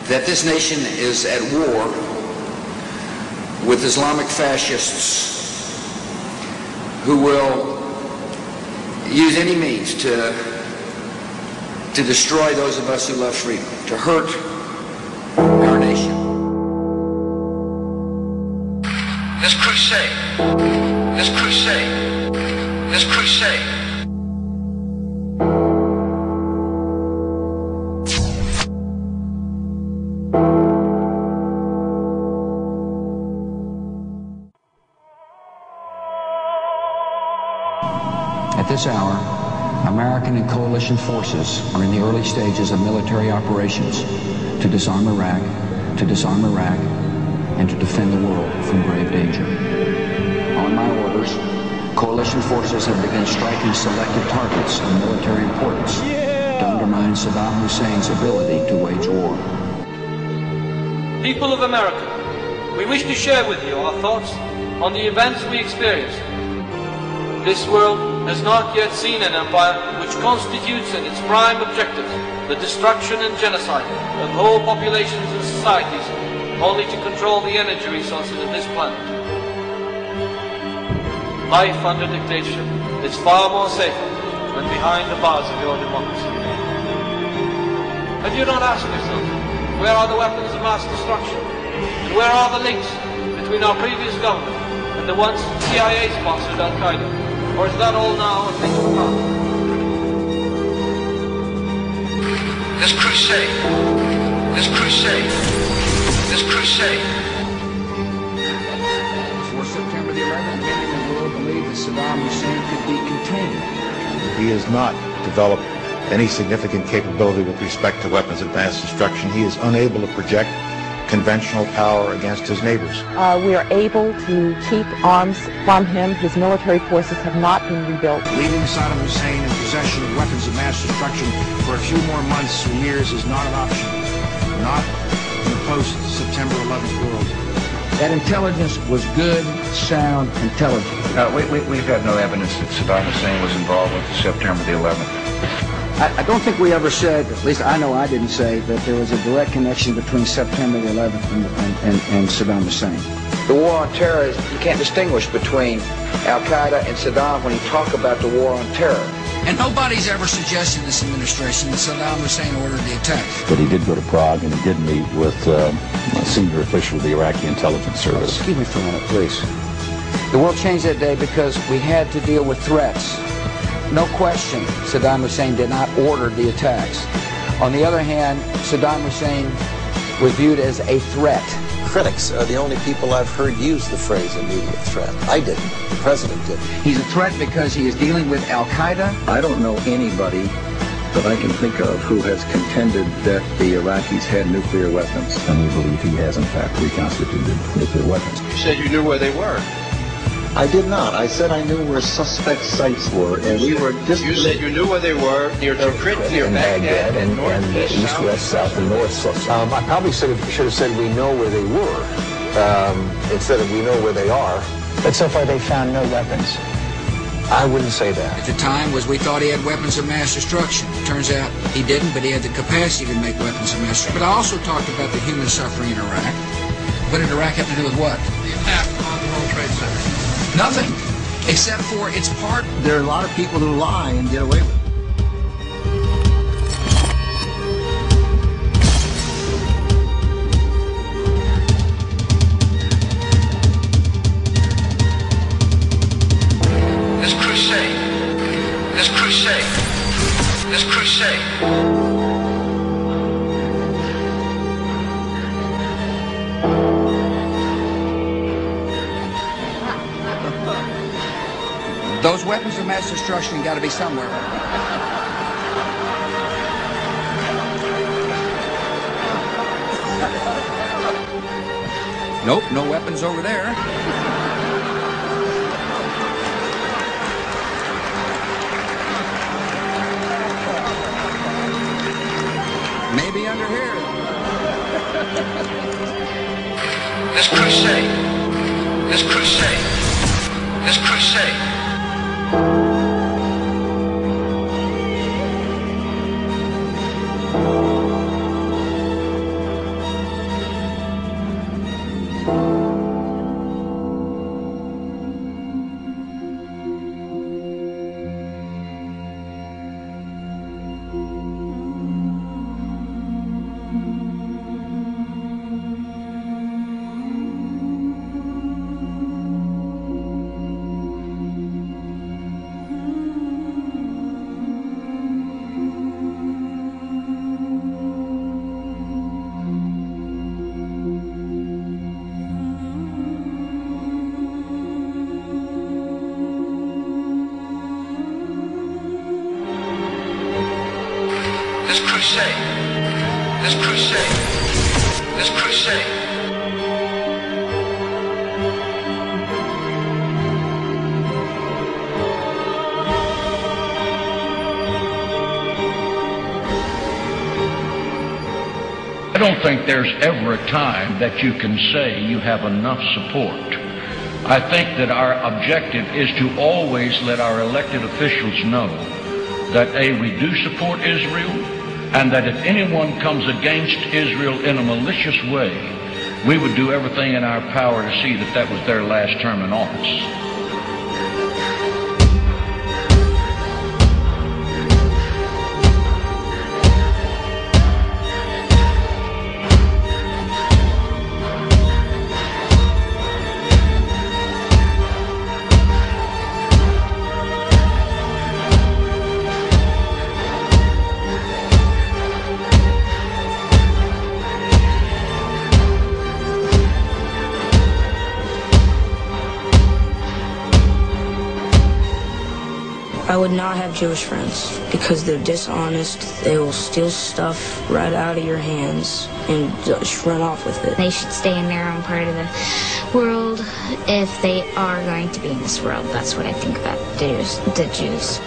that this nation is at war with Islamic fascists who will use any means to destroy those of us who love freedom, to hurt our nation. This crusade, this crusade, this crusade. At this hour, American and coalition forces are in the early stages of military operations to disarm Iraq, and to defend the world from grave danger. On my orders, coalition forces have begun striking selected targets of military importance to undermine Saddam Hussein's ability to wage war. People of America, we wish to share with you our thoughts on the events we experienced. This world has not yet seen an empire which constitutes in its prime objectives the destruction and genocide of whole populations and societies only to control the energy resources of this planet. Life under dictatorship is far more safer than behind the bars of your democracy. And you don't ask yourself, where are the weapons of mass destruction? And where are the links between our previous government and the once CIA-sponsored Al-Qaeda? Or is that all now a thing of the past? This crusade, this crusade, this crusade. Before September the 11th, many in the world believed that Saddam Hussein could be contained. He has not developed any significant capability with respect to weapons of mass destruction. He is unable to project conventional power against his neighbors. We are able to keep arms from him. His military forces have not been rebuilt. Leaving Saddam Hussein in possession of weapons of mass destruction for a few more months or years is not an option. Not in the post-September 11th world. That intelligence was good, sound intelligence. We've got no evidence that Saddam Hussein was involved with September the 11th. I don't think we ever said, at least I know I didn't say, that there was a direct connection between September the 11th and Saddam Hussein. The war on terror, you can't distinguish between Al-Qaeda and Saddam when you talk about the war on terror. And nobody's ever suggested in this administration that Saddam Hussein ordered the attack. But he did go to Prague and he did meet with a senior official of the Iraqi intelligence service. Excuse me for a minute, please. The world changed that day because we had to deal with threats. No question, Saddam Hussein did not order the attacks. On the other hand, Saddam Hussein was viewed as a threat. Critics are the only people I've heard use the phrase immediate threat. I didn't. The president didn't. He's a threat because he is dealing with Al-Qaeda? I don't know anybody that I can think of who has contended that the Iraqis had nuclear weapons. And we believe he has, in fact, reconstituted nuclear weapons. You said you knew where they were. I did not. I said I knew where suspect sites were, and we were just... You said you knew where they were, near Tikrit, near Baghdad, and north, east, west, south, and north. I probably should have said we know where they were, instead of we know where they are. But so far they found no weapons. I wouldn't say that. At the time was we thought he had weapons of mass destruction. Turns out he didn't, but he had the capacity to make weapons of mass destruction. But I also talked about the human suffering in Iraq. What did Iraq have to do with what? The attack on the World Trade Center. Nothing, except for its part. There are a lot of people who lie and get away with it. This crusade, this crusade, this crusade. Those weapons of mass destruction got to be somewhere. Nope, no weapons over there. Maybe under here. This crusade, this crusade, this crusade. this crusade. I don't think there's ever a time that you can say you have enough support. I think that our objective is to always let our elected officials know that we do support Israel, and that if anyone comes against Israel in a malicious way, we would do everything in our power to see that that was their last term in office. I would not have Jewish friends because they're dishonest. They will steal stuff right out of your hands and just run off with it. They should stay in their own part of the world if they are going to be in this world. That's what I think about the Jews.